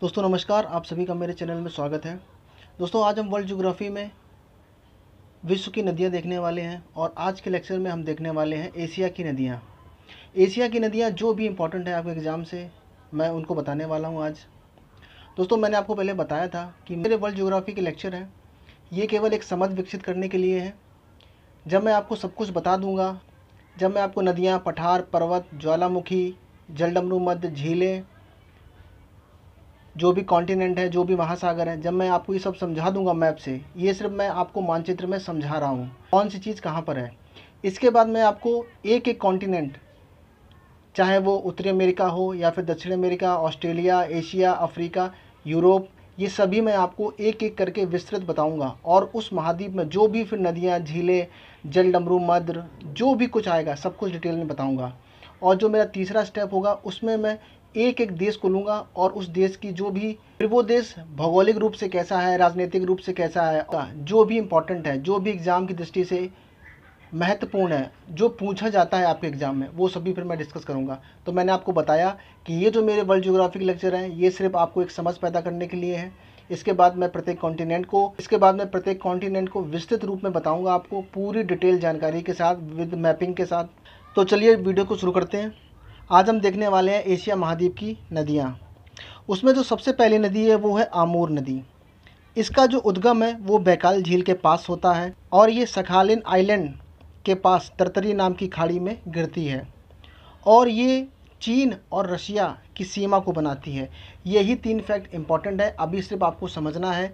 दोस्तों नमस्कार, आप सभी का मेरे चैनल में स्वागत है। दोस्तों आज हम वर्ल्ड ज्योग्राफी में विश्व की नदियां देखने वाले हैं और आज के लेक्चर में हम देखने वाले हैं एशिया की नदियां। एशिया की नदियां जो भी इम्पोर्टेंट है आपके एग्ज़ाम से, मैं उनको बताने वाला हूं आज। दोस्तों मैंने आपको पहले बताया था कि मेरे वर्ल्ड ज्योग्राफी के लेक्चर हैं, ये केवल एक समझ विकसित करने के लिए है। जब मैं आपको सब कुछ बता दूँगा, जब मैं आपको नदियाँ, पठार, पर्वत, ज्वालामुखी, जलडमरू मध्य, झीलें, जो भी कॉन्टिनेंट है, जो भी महासागर है, जब मैं आपको ये सब समझा दूंगा मैप से, ये सिर्फ मैं आपको मानचित्र में समझा रहा हूँ कौन सी चीज़ कहाँ पर है। इसके बाद मैं आपको एक एक कॉन्टिनेंट, चाहे वो उत्तरी अमेरिका हो या फिर दक्षिण America, Australia, Asia, Africa, Europe, ये सभी मैं आपको एक एक करके विस्तृत बताऊंगा। और उस महाद्वीप में जो भी फिर नदियाँ, झीलें, जलडमरू मध्य, जो भी कुछ आएगा सब कुछ डिटेल में बताऊंगा। और जो मेरा तीसरा स्टेप होगा उसमें मैं एक एक देश को लूँगा और उस देश की जो भी, फिर वो देश भौगोलिक रूप से कैसा है, राजनीतिक रूप से कैसा है, जो भी इम्पोर्टेंट है, जो भी एग्ज़ाम की दृष्टि से महत्वपूर्ण है, जो पूछा जाता है आपके एग्ज़ाम में, वो सभी फिर मैं डिस्कस करूँगा। तो मैंने आपको बताया कि ये जो मेरे वर्ल्ड ज्योग्राफी के लेक्चर हैं, ये सिर्फ आपको एक समझ पैदा करने के लिए है। इसके बाद मैं प्रत्येक कॉन्टिनेंट को विस्तृत रूप में बताऊँगा आपको, पूरी डिटेल जानकारी के साथ, विद मैपिंग के साथ। तो चलिए वीडियो को शुरू करते हैं। आज हम देखने वाले हैं एशिया महाद्वीप की नदियाँ। उसमें जो सबसे पहली नदी है वो है आमूर नदी। इसका जो उद्गम है वो बैकाल झील के पास होता है और ये सखालिन आइलैंड के पास तरतरी नाम की खाड़ी में गिरती है और ये चीन और रशिया की सीमा को बनाती है। यही 3 फैक्ट इम्पॉर्टेंट है। अभी सिर्फ आपको समझना है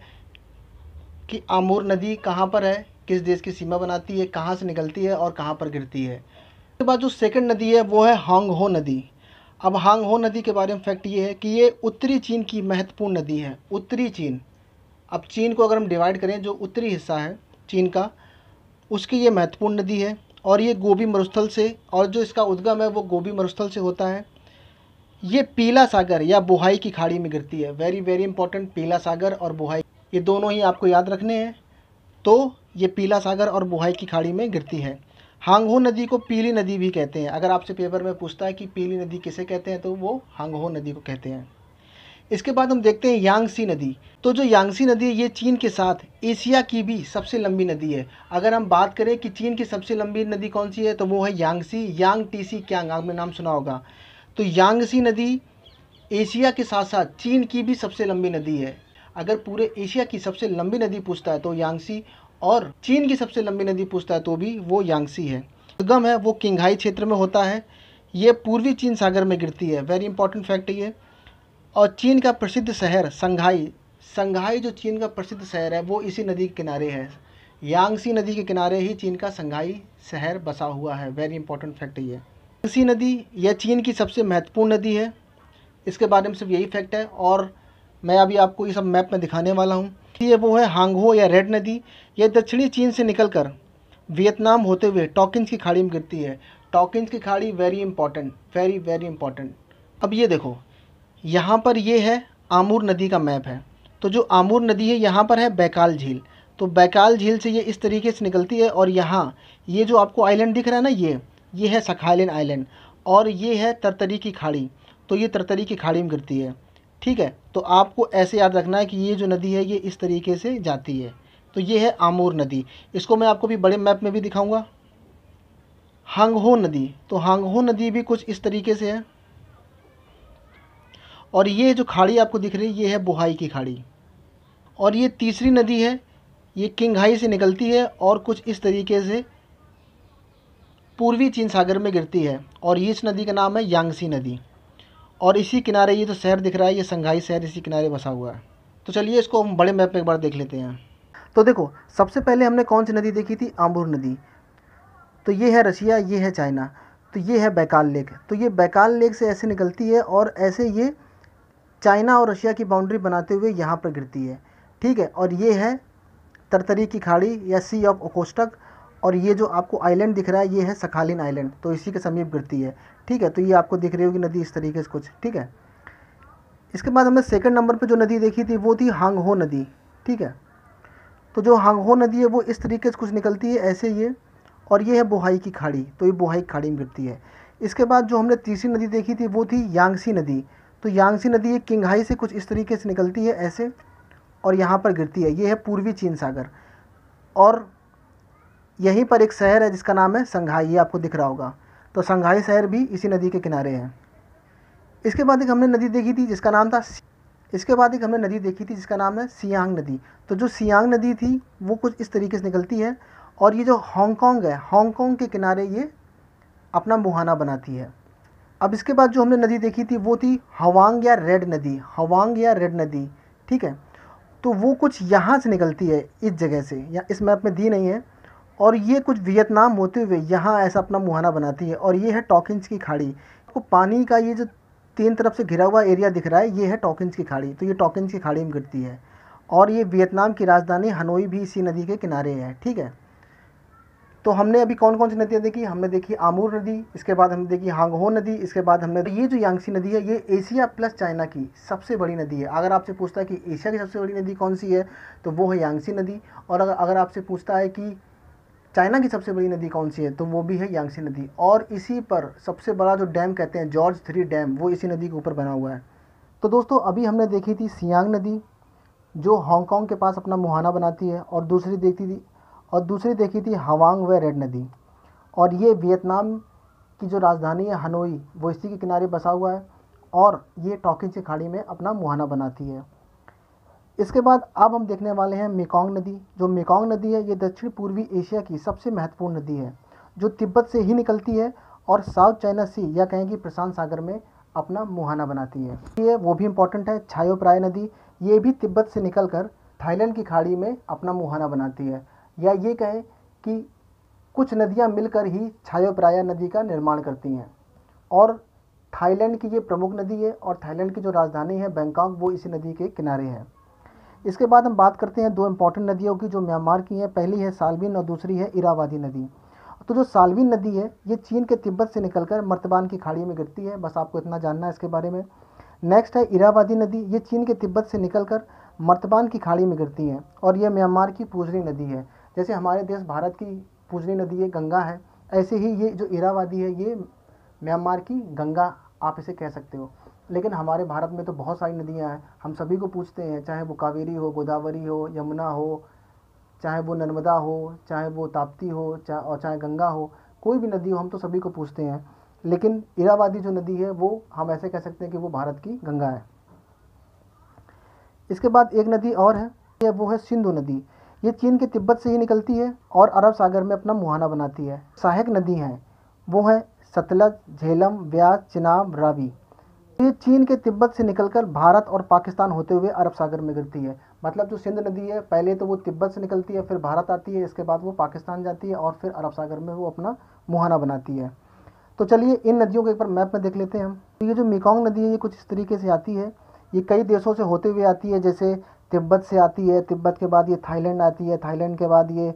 कि आमूर नदी कहाँ पर है, किस देश की सीमा बनाती है, कहाँ से निकलती है और कहाँ पर गिरती है। उसके बाद जो सेकंड नदी है वो है हांगहो नदी। अब हांगहो नदी के बारे में फैक्ट ये है कि ये उत्तरी चीन की महत्वपूर्ण नदी है। उत्तरी चीन, अब चीन को अगर हम डिवाइड करें, जो उत्तरी हिस्सा है चीन का, उसकी ये महत्वपूर्ण नदी है और ये गोबी मरुस्थल से, और जो इसका उद्गम है वो गोबी मरुस्थल से होता है। ये पीला सागर या बोहाई की खाड़ी में गिरती है। वेरी वेरी इंपॉर्टेंट, पीला सागर और बोहाई, ये दोनों ही आपको याद रखने हैं। तो ये पीला सागर और बोहाई की खाड़ी में गिरती है। हांगहो नदी को पीली नदी भी कहते हैं। अगर आपसे पेपर में पूछता है कि पीली नदी किसे कहते हैं, तो वो हांगहो नदी को कहते हैं। इसके बाद हम देखते हैं यांगसी नदी। तो जो यांगसी नदी है ये चीन के साथ एशिया की भी सबसे लंबी नदी है। अगर हम बात करें कि चीन की सबसे लंबी नदी कौन सी है, तो वो है यांगसी, यांग टीसी क्यांग, आपने नाम सुना होगा। तो यांगसी नदी एशिया के साथ साथ चीन की भी सबसे लंबी नदी है। अगर पूरे एशिया की सबसे लंबी नदी पूछता है तो यांगसी, और चीन की सबसे लंबी नदी पूछता है तो भी वो यांगसी है। उद्गम है वो किंघाई क्षेत्र में होता है। ये पूर्वी चीन सागर में गिरती है। वेरी इंपॉर्टेंट फैक्ट है ये। और चीन का प्रसिद्ध शहर संघाई, संघाई जो चीन का प्रसिद्ध शहर है वो इसी नदी के किनारे है। यांगसी नदी के किनारे ही चीन का संघाई शहर बसा हुआ है। वेरी इंपॉर्टेंट फैक्ट है ये। यांगसी नदी यह चीन की सबसे महत्वपूर्ण नदी है। इसके बारे में सिर्फ यही फैक्ट है और मैं अभी आपको ये सब मैप में दिखाने वाला हूँ। ये वो है हांगहो या रेड नदी। यह दक्षिणी चीन से निकलकर वियतनाम होते हुए टॉकिंस की खाड़ी में गिरती है। टॉकिंस की खाड़ी very important, very very important. अब ये देखो, यहाँ पर ये है आमूर नदी का मैप है। तो जो आमूर नदी है यहाँ पर है बैकाल झील। तो बैकाल झील से ये इस तरीके से निकलती है और यहाँ ये जो आपको आइलैंड दिख रहा है ना, ये है सखालिन आइलैंड और ये है तरतरी की खाड़ी। तो ये तरतरी की खाड़ी में गिरती है। ठीक है, तो आपको ऐसे याद रखना है कि ये जो नदी है ये इस तरीके से जाती है। तो ये है आमूर नदी। इसको मैं आपको भी बड़े मैप में भी दिखाऊंगा। हांगहो नदी, तो हांगहो नदी भी कुछ इस तरीके से है। और ये जो खाड़ी आपको दिख रही है ये है बोहाई की खाड़ी। और ये तीसरी नदी है, ये किंघाई से निकलती है और कुछ इस तरीके से पूर्वी चीन सागर में गिरती है और ये इस नदी का नाम है यांगसी नदी। और इसी किनारे ये जो शहर दिख रहा है ये संघाई शहर इसी किनारे बसा हुआ है। तो चलिए इसको हम बड़े मैप में एक बार देख लेते हैं। तो देखो, सबसे पहले हमने कौन सी नदी देखी थी, आमूर नदी। तो ये है रशिया, ये है चाइना, तो ये है बैकाल लेक। तो ये बैकाल लेक से ऐसे निकलती है और ऐसे ये चाइना और रशिया की बाउंड्री बनाते हुए यहाँ पर गिरती है। ठीक है, और ये है तरतरी की खाड़ी या सी ऑफ ओकोस्टक। और ये जो आपको आइलैंड दिख रहा है ये है सखालिन आइलैंड, तो इसी के समीप गिरती है। ठीक है, तो ये आपको दिख रही होगी नदी इस तरीके से कुछ। ठीक है, इसके बाद हमने सेकंड नंबर पे जो नदी देखी थी वो थी हांगहो नदी। ठीक है, तो जो हांगहो नदी है वो इस तरीके से कुछ निकलती है ऐसे ये, और ये है बोहाई की खाड़ी। तो ये बोहाई की खाड़ी में गिरती है। इसके बाद जो हमने तीसरी नदी देखी थी वो थी यांगसी नदी। तो यांगसी नदी ये किंगहाई से कुछ इस तरीके से निकलती है ऐसे, और यहाँ पर गिरती है। ये है पूर्वी चीन सागर, और यहीं पर एक शहर है जिसका नाम है संघाई, ये आपको दिख रहा होगा। तो संघाई शहर भी इसी नदी के किनारे है। इसके बाद एक हमने नदी देखी थी जिसका नाम था सियांग नदी। तो जो सियांग नदी थी वो कुछ इस तरीके से निकलती है, और ये जो हांगकांग है, हांगकांग के किनारे ये अपना मुहाना बनाती है। अब इसके बाद जो हमने नदी देखी थी वो थी हवांग या रेड नदी, ठीक है। तो वो कुछ यहाँ से निकलती है, इस जगह से, या इस मैप में दी नहीं है, और ये कुछ वियतनाम होते हुए यहाँ ऐसा अपना मुहाना बनाती है। और ये है टॉकिंस की खाड़ी। आपको पानी का ये जो 3 तरफ से घिरा हुआ एरिया दिख रहा है, ये है टॉकिंस की खाड़ी। तो ये टॉकिंस की खाड़ी में गिरती है, और ये वियतनाम की राजधानी हनोई भी इसी नदी के किनारे है, ठीक है। तो हमने अभी कौन कौन सी नदियाँ देखी? हमने देखी आमूर नदी, इसके बाद हमने देखी हांगहो नदी, इसके बाद हमने ये जो यांगसी नदी है ये एशिया प्लस चाइना की सबसे बड़ी नदी है। अगर आपसे पूछता है कि एशिया की सबसे बड़ी नदी कौन सी है तो वो है यांगसी नदी, और अगर आपसे पूछता है कि चाइना की सबसे बड़ी नदी कौन सी है तो वो भी है यांगसी नदी। और इसी पर सबसे बड़ा जो डैम कहते हैं जॉर्ज 3 डैम, वो इसी नदी के ऊपर बना हुआ है। तो दोस्तों अभी हमने देखी थी सियांग नदी जो हांगकांग के पास अपना मुहाना बनाती है, और दूसरी देखी थी हवांग व रेड नदी, और ये वियतनाम की जो राजधानी है हनोई वो इसी के किनारे बसा हुआ है, और ये टॉकिंस की खाड़ी में अपना मुहाना बनाती है। इसके बाद अब हम देखने वाले हैं मेकोंग नदी। जो मेकोंग नदी है ये दक्षिण पूर्वी एशिया की सबसे महत्वपूर्ण नदी है, जो तिब्बत से ही निकलती है और साउथ चाइना सी या कहें कि प्रशांत सागर में अपना मुहाना बनाती है। ये वो भी इम्पोर्टेंट है। छायो प्राय नदी, ये भी तिब्बत से निकलकर थाईलैंड की खाड़ी में अपना मुहाना बनाती है, या ये कहें कि कुछ नदियां मिलकर ही छायो प्राया नदी का निर्माण करती हैं। और थाईलैंड की ये प्रमुख नदी है, और थाईलैंड की जो राजधानी है बैंकॉक वो इसी नदी के किनारे है। इसके बाद हम बात करते हैं 2 इम्पॉर्टेंट नदियों की जो म्यांमार की हैं। पहली है साल्विन और दूसरी है इरावादी नदी। तो जो साल्विन नदी है ये चीन के तिब्बत से निकलकर मर्तबान की खाड़ी में गिरती है, बस आपको इतना जानना है इसके बारे में। नेक्स्ट है इरावादी नदी, ये चीन के तिब्बत से निकलकर मर्तबान की खाड़ी में गिरती है, और यह म्यांमार की पूजनी नदी है। जैसे हमारे देश भारत की पूजनी नदी है गंगा है, ऐसे ही ये जो इरावादी है ये म्यांमार की गंगा आप इसे कह सकते हो। लेकिन हमारे भारत में तो बहुत सारी नदियां हैं, हम सभी को पूछते हैं, चाहे वो कावेरी हो, गोदावरी हो, यमुना हो, चाहे वो नर्मदा हो, चाहे वो ताप्ती हो, चाहे गंगा हो, कोई भी नदी हो हम तो सभी को पूछते हैं। लेकिन इरावादी जो नदी है वो हम ऐसे कह सकते हैं कि वो भारत की गंगा है। इसके बाद एक नदी और है, वो है सिंधु नदी। ये चीन के तिब्बत से ही निकलती है और अरब सागर में अपना मुहाना बनाती है। सहायक नदी हैं वो है सतलज, झेलम, व्यास, चिनाब, रावी। ये चीन के तिब्बत से निकलकर भारत और पाकिस्तान होते हुए अरब सागर में गिरती है। मतलब जो सिंध नदी है पहले तो वो तिब्बत से निकलती है, फिर भारत आती है, इसके बाद वो पाकिस्तान जाती है, और फिर अरब सागर में वो अपना मुहाना बनाती है। तो चलिए इन नदियों को एक बार मैप में देख लेते हैं हम। तो ये जो मेकोंग नदी है ये कुछ इस तरीके से आती है, ये कई देशों से होते हुए आती है। जैसे तिब्बत से आती है, तिब्बत के बाद ये थाईलैंड आती है, थाईलैंड के बाद ये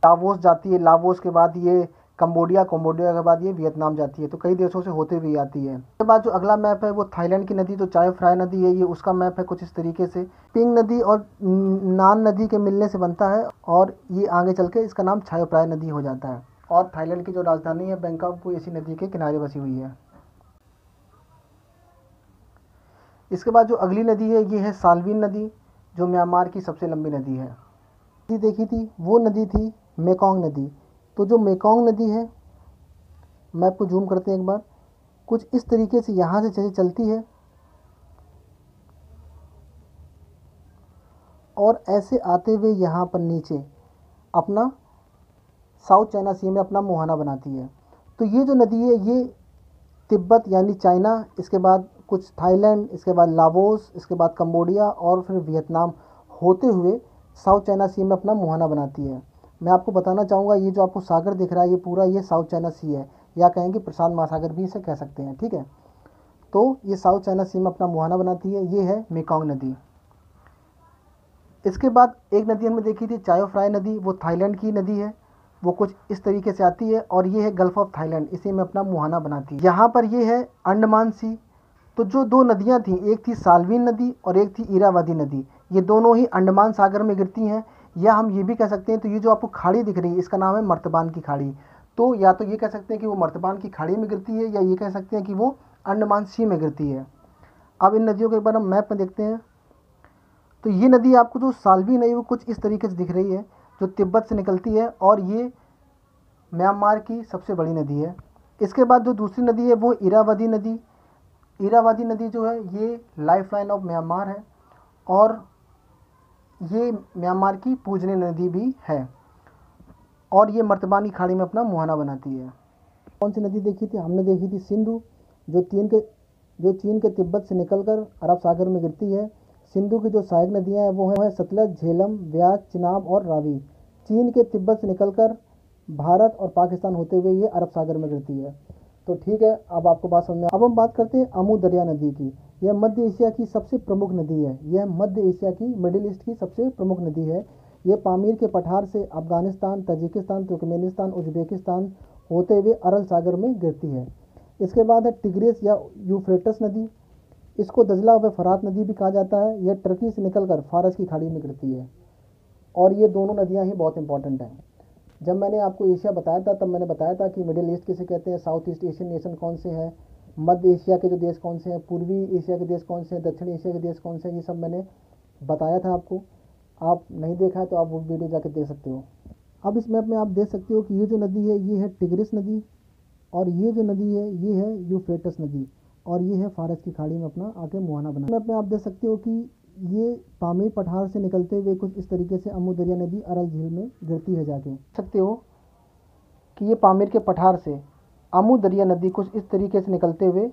लाओस जाती है, लाओस के बाद ये कंबोडिया, कंबोडिया के बाद ये वियतनाम जाती है। तो कई देशों से होते हुए आती है। उसके बाद जो अगला मैप है वो थाईलैंड की नदी, तो चाय फ्राई नदी है, ये उसका मैप है कुछ इस तरीके से। पिंग नदी और नान नदी के मिलने से बनता है, और ये आगे चल के इसका नाम छायो प्राय नदी हो जाता है। और थाईलैंड की जो राजधानी है बैंकॉक वो इसी नदी के किनारे बसी हुई है। इसके बाद जो अगली नदी है ये है साल्विन नदी, जो म्यांमार की सबसे लंबी नदी है। नदी देखी थी वो नदी थी मेकोंग नदी। तो जो मेकोंग नदी है, मैप को जूम करते हैं एक बार, कुछ इस तरीके से यहाँ से चलती है और ऐसे आते हुए यहाँ पर नीचे अपना साउथ चाइना सी में अपना मुहाना बनाती है। तो ये जो नदी है ये तिब्बत यानी चाइना, इसके बाद कुछ थाईलैंड, इसके बाद लाओस, इसके बाद कंबोडिया और फिर वियतनाम होते हुए साउथ चाइना सी में अपना मुहाना बनाती है। मैं आपको बताना चाहूँगा ये जो आपको सागर दिख रहा है ये पूरा ये साउथ चाइना सी है, या कहेंगे प्रशांत महासागर भी इसे कह सकते हैं, ठीक है। तो ये साउथ चाइना सी में अपना मुहाना बनाती है, ये है मेकोंग नदी। इसके बाद एक नदी हमने देखी थी चायो फ्राई नदी, वो थाईलैंड की नदी है, वो कुछ इस तरीके से आती है, और ये है गल्फ ऑफ थाईलैंड, इसी में अपना मुहाना बनाती है। यहाँ पर ये है अंडमान सी। तो जो 2 नदियाँ थी, एक थी साल्विन नदी और एक थी इरावदी नदी, ये दोनों ही अंडमान सागर में गिरती हैं, या हम ये भी कह सकते हैं। तो ये जो आपको खाड़ी दिख रही है इसका नाम है मर्तबान की खाड़ी। तो या तो ये कह सकते हैं कि वो मर्तबान की खाड़ी में गिरती है, या ये कह सकते हैं कि वो अंडमान सी में गिरती है। अब इन नदियों को एक बार हम मैप में देखते हैं। तो ये नदी आपको जो साल्वी नदी वो कुछ इस तरीके से दिख रही है, जो तिब्बत से निकलती है और ये म्यांमार की सबसे बड़ी नदी है। इसके बाद जो दूसरी नदी है वो इरावदी नदी। इरावदी नदी जो है ये लाइफ लाइन ऑफ म्यांमार है और ये म्यांमार की पूजनीय नदी भी है और ये मर्तबान की खाड़ी में अपना मुहाना बनाती है। कौन सी नदी देखी थी? हमने देखी थी सिंधु, जो चीन के तिब्बत से निकलकर अरब सागर में गिरती है। सिंधु की जो सहायक नदियां हैं वो है सतलज, झेलम, ब्यास, चिनाब और रावी। चीन के तिब्बत से निकलकर भारत और पाकिस्तान होते हुए ये अरब सागर में गिरती है। तो ठीक है, अब आपको बात समझ में। अब हम बात करते हैं अमू दरिया नदी की। यह मध्य एशिया की सबसे प्रमुख नदी है। यह मध्य एशिया की, मिडिल ईस्ट की सबसे प्रमुख नदी है। ये पामीर के पठार से अफगानिस्तान, तजिकिस्तान, तुर्कमेनिस्तान, उज्बेकिस्तान होते हुए अरल सागर में गिरती है। इसके बाद है टिग्रिस या यूफ्रेटस नदी। इसको दजला व फरात नदी भी कहा जाता है। यह टर्की से निकलकर फारस की खाड़ी में गिरती है और ये दोनों नदियां ही बहुत इंपॉर्टेंट हैं। जब मैंने आपको एशिया बताया था तब मैंने बताया था कि मिडिल ईस्ट किसे कहते हैं, साउथ ईस्ट एशियन नेशन कौन से हैं, मध्य एशिया के जो देश कौन से हैं, पूर्वी एशिया के देश कौन से हैं, दक्षिण एशिया के देश कौन से हैं, ये सब मैंने बताया था आपको। आप नहीं देखा है तो आप वो वीडियो जाके देख सकते हो। अब इस मैप में आप देख सकते हो कि ये जो नदी है ये है टिग्रिस नदी और ये जो नदी है ये है यूफ्रेटस नदी और ये है फारस की खाड़ी में अपना आके मुहाना बना। मैप में आप देख सकते हो कि ये पामीर पठार से निकलते हुए कुछ इस तरीके से अमू दरिया नदी अरल झील में गिरती है जाके। देख सकते हो कि ये पामीर के पठार से अमू दरिया नदी कुछ इस तरीके से निकलते हुए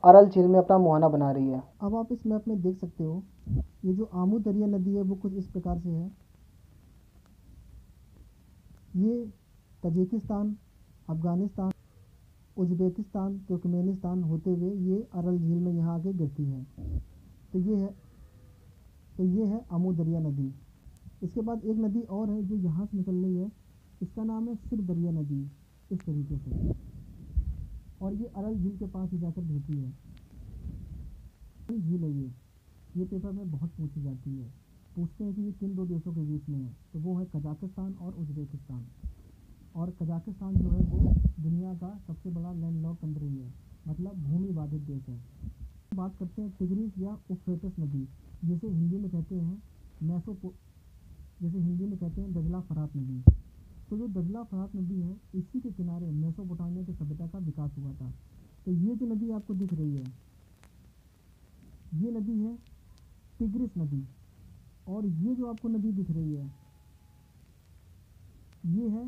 अरल झील में अपना मुहाना बना रही है। अब आप इस मैप में देख सकते हो ये जो आमू दरिया नदी है वो कुछ इस प्रकार से है। ये तजिकिस्तान, अफगानिस्तान, उज्बेकिस्तान, तुर्कमेनिस्तान होते हुए ये अरल झील में यहाँ आके गिरती है। तो ये है अमू दरिया नदी। इसके बाद एक नदी और है जो यहाँ से निकल रही है, इसका नाम है सिर दरिया नदी, इस तरीके से, और ये अरल झील के पास ही जाकर गिरती है। झील है ये पेपर में बहुत पूछी जाती है। पूछते हैं कि ये किन दो देशों के बीच में है, तो वो है कजाकिस्तान और उज्बेकिस्तान। और कजाकिस्तान जो है वो दुनिया का सबसे बड़ा लैंडलॉक कंट्री है, मतलब भूमि बाधित देश है। बात करते हैं टिग्रिस या यूफ्रेटस नदी, जिसे हिंदी में कहते हैं दजला फरात नदी। तो जो दजला फरात नदी है इसी के किनारे मेसोपोटामिया की सभ्यता का विकास हुआ था। तो ये जो नदी आपको दिख रही है ये नदी है टिग्रिस नदी और ये जो आपको नदी दिख रही है ये है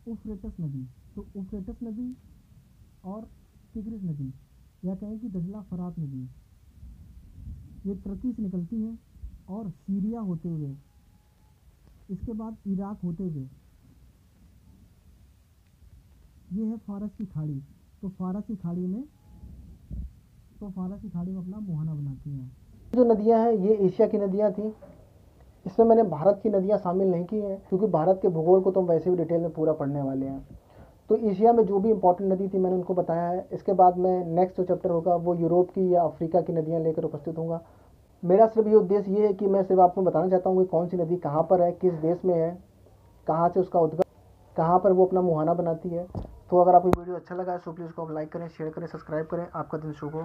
यूफ्रेटस नदी। तो यूफ्रेटस नदी और टिग्रिस नदी या कहें कि दजला फरात नदी ये तुर्की से निकलती है और सीरिया होते हुए, इसके बाद इराक होते हुए ये है फारस की खाड़ी। तो फारस की खाड़ी में अपना मुहाना बनाती हैं। जो नदियां हैं ये एशिया की नदियां थी। इसमें मैंने भारत की नदियां शामिल नहीं की हैं क्योंकि भारत के भूगोल को तो हम वैसे भी डिटेल में पूरा पढ़ने वाले हैं। तो एशिया में जो भी इंपॉर्टेंट नदी थी मैंने उनको बताया है। इसके बाद मैं नेक्स्ट जो चैप्टर होगा वो यूरोप की या अफ्रीका की नदियाँ लेकर उपस्थित होगा। मेरा सिर्फ ये उद्देश्य ये है कि मैं सिर्फ आपको बताना चाहता हूँ कि कौन सी नदी कहाँ पर है, किस देश में है, कहाँ से उसका उद्गम, कहाँ पर वो अपना मुहाना बनाती है। तो अगर आपको वीडियो अच्छा लगा है तो प्लीज़ उसको आप लाइक करें, शेयर करें, सब्सक्राइब करें। आपका दिन शुभ हो।